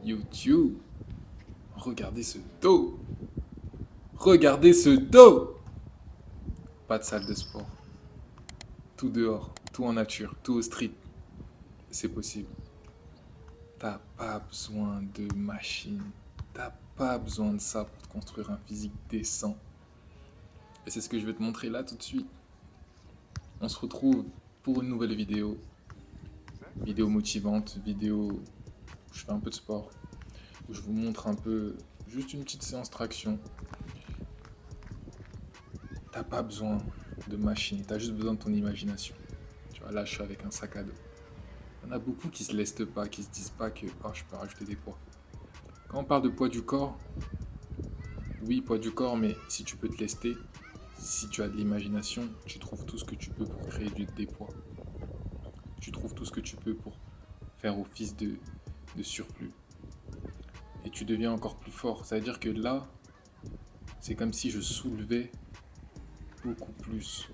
YouTube. Regardez ce dos. Regardez ce dos. Pas de salle de sport. Tout dehors, tout en nature, tout au street. C'est possible. T'as pas besoin de machine. T'as pas besoin de ça pour te construire un physique décent. Et c'est ce que je vais te montrer là tout de suite. On se retrouve pour une nouvelle vidéo. Vidéo motivante, vidéo où je fais un peu de sport. Où je vous montre un peu, juste une petite séance traction. T'as pas besoin de machine, t'as juste besoin de ton imagination. Tu vois, là je suis avec un sac à dos. Il y en a beaucoup qui se lestent pas, qui se disent pas que je peux rajouter des poids. Quand on parle de poids du corps, oui, poids du corps, mais si tu peux te lester, si tu as de l'imagination, tu trouves tout ce que tu peux pour créer des poids. Tu trouves tout ce que tu peux pour faire office de surplus. Et tu deviens encore plus fort. Ça veut dire que là, c'est comme si je soulevais beaucoup plus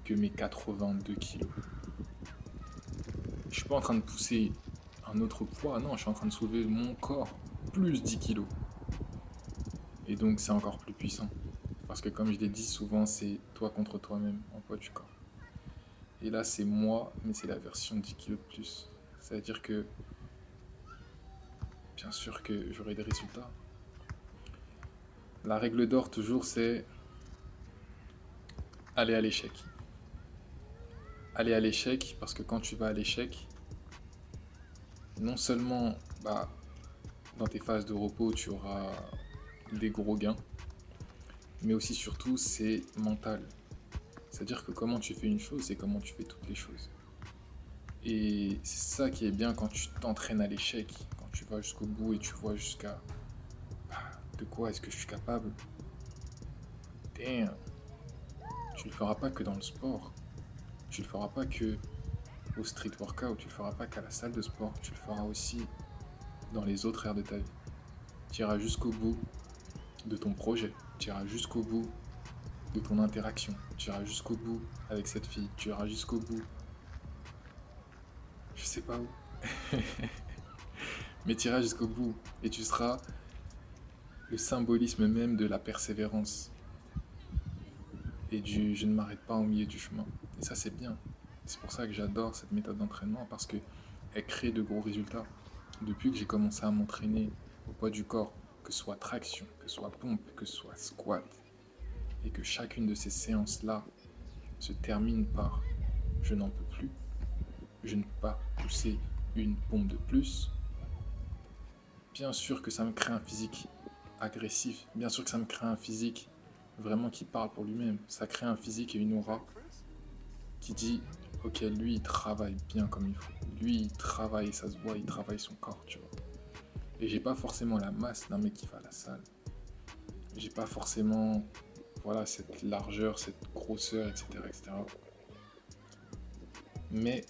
que mes 82 kilos. Je suis pas en train de pousser un autre poids, non, je suis en train de soulever mon corps plus 10 kilos. Et donc c'est encore plus puissant. Parce que comme je l'ai dit souvent, c'est toi contre toi-même en poids du corps. Et là c'est moi, mais c'est la version 10 kilos de plus. Ça veut dire que, bien sûr que j'aurai des résultats. La règle d'or toujours c'est aller à l'échec. Aller à l'échec parce que quand tu vas à l'échec, non seulement dans tes phases de repos tu auras des gros gains, mais aussi surtout c'est mental. C'est-à-dire que comment tu fais une chose, c'est comment tu fais toutes les choses. Et c'est ça qui est bien quand tu t'entraînes à l'échec, quand tu vas jusqu'au bout et tu vois jusqu'à de quoi est-ce que je suis capable. Damn. Tu le feras pas que dans le sport. Tu le feras pas que au street workout, tu le feras pas qu'à la salle de sport, tu le feras aussi dans les autres aires de ta vie. Tu iras jusqu'au bout de ton projet, tu iras jusqu'au bout de ton interaction, tu iras jusqu'au bout avec cette fille, tu iras jusqu'au bout, je sais pas où, mais tu iras jusqu'au bout et tu seras le symbolisme même de la persévérance et du je ne m'arrête pas au milieu du chemin. Et ça c'est bien. C'est pour ça que j'adore cette méthode d'entraînement parce que elle crée de gros résultats. Depuis que j'ai commencé à m'entraîner au poids du corps, que ce soit traction, que ce soit pompe, que ce soit squat, et que chacune de ces séances-là se termine par je n'en peux plus, je ne peux pas pousser une pompe de plus, bien sûr que ça me crée un physique agressif, bien sûr que ça me crée un physique vraiment qui parle pour lui-même, ça crée un physique et une aura qui dit ok, lui il travaille bien comme il faut, lui il travaille, ça se voit, il travaille son corps, tu vois. Et j'ai pas forcément la masse d'un mec qui va à la salle, j'ai pas forcément cette largeur, cette grosseur, etc., etc. Mais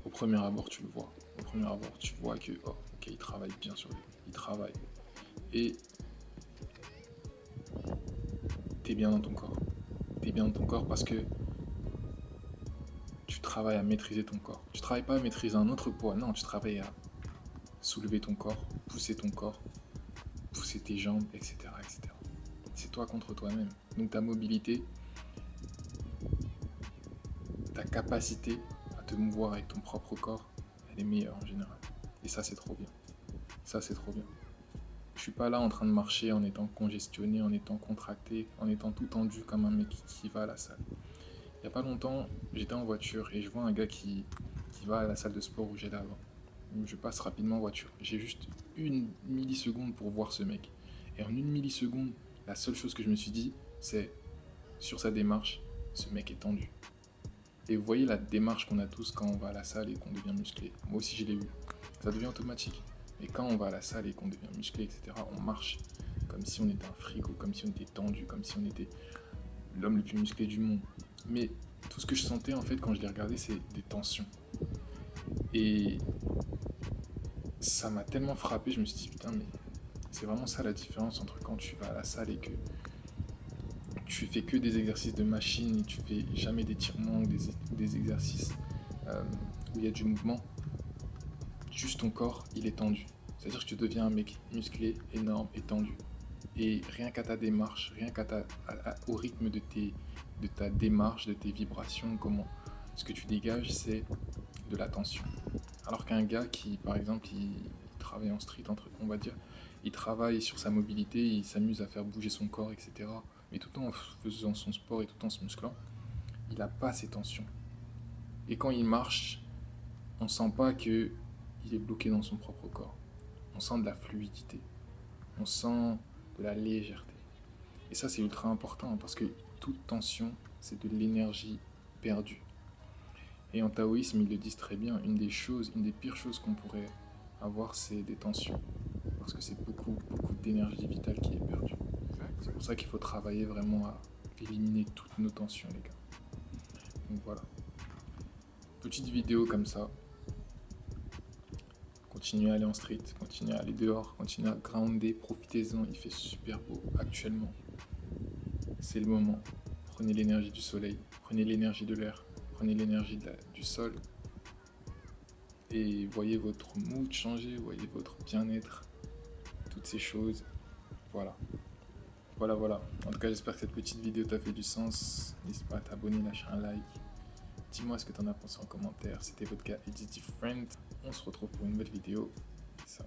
au premier abord, tu le vois. Au premier abord, tu vois que, ok, il travaille bien sur lui. Il travaille. Et t'es bien dans ton corps. T'es bien dans ton corps parce que tu travailles à maîtriser ton corps. Tu travailles pas à maîtriser un autre poids. Non, tu travailles à soulever ton corps, pousser tes jambes, etc., etc. C'est toi contre toi-même. Donc ta mobilité, ta capacité à te mouvoir avec ton propre corps, elle est meilleure en général. Et ça, c'est trop bien. Ça, c'est trop bien. Je suis pas là en train de marcher en étant congestionné, en étant contracté, en étant tout tendu comme un mec qui va à la salle. Il y a pas longtemps, j'étais en voiture et je vois un gars qui va à la salle de sport où j'allais avant. Je passe rapidement en voiture. J'ai juste une milliseconde pour voir ce mec. Et en une milliseconde, la seule chose que je me suis dit, c'est sur sa démarche, ce mec est tendu. Et vous voyez la démarche qu'on a tous quand on va à la salle et qu'on devient musclé. Moi aussi, je l'ai eu. Ça devient automatique. Et quand on va à la salle et qu'on devient musclé, etc., on marche comme si on était un frigo, comme si on était tendu, comme si on était l'homme le plus musclé du monde. Mais tout ce que je sentais en fait quand je l'ai regardé, c'est des tensions. Et ça m'a tellement frappé, je me suis dit putain, mais c'est vraiment ça la différence entre quand tu vas à la salle et que tu fais que des exercices de machine et tu fais jamais d'étirements ou des exercices où il y a du mouvement. Juste ton corps, il est tendu. C'est-à-dire que tu deviens un mec musclé, énorme, étendu. Et rien qu'à ta démarche, rien au rythme de ta démarche, de tes vibrations, ce que tu dégages, c'est de la tension. Alors qu'un gars qui, par exemple, il travaille en street, on va dire, il travaille sur sa mobilité, il s'amuse à faire bouger son corps, etc. Mais tout en faisant son sport et tout en se musclant, il n'a pas ces tensions. Et quand il marche, on sent pas que il est bloqué dans son propre corps. On sent de la fluidité. On sent de la légèreté. Et ça, c'est ultra important parce que toute tension, c'est de l'énergie perdue. Et en taoïsme, ils le disent très bien, une des pires choses qu'on pourrait avoir, c'est des tensions. Parce que c'est beaucoup, beaucoup d'énergie vitale qui est perdue. C'est pour ça qu'il faut travailler vraiment à éliminer toutes nos tensions, les gars. Donc voilà. Petite vidéo comme ça. Continuez à aller en street, continuez à aller dehors, continuez à grounder, profitez-en, il fait super beau actuellement. C'est le moment. Prenez l'énergie du soleil, prenez l'énergie de l'air, prenez l'énergie du sol et voyez votre mood changer, voyez votre bien-être, toutes ces choses. Voilà. Voilà. En tout cas, j'espère que cette petite vidéo t'a fait du sens. N'hésite pas à t'abonner, lâcher un like. Dis-moi ce que t'en as pensé en commentaire. C'était votre gars Edith Friend. On se retrouve pour une nouvelle vidéo. Ciao.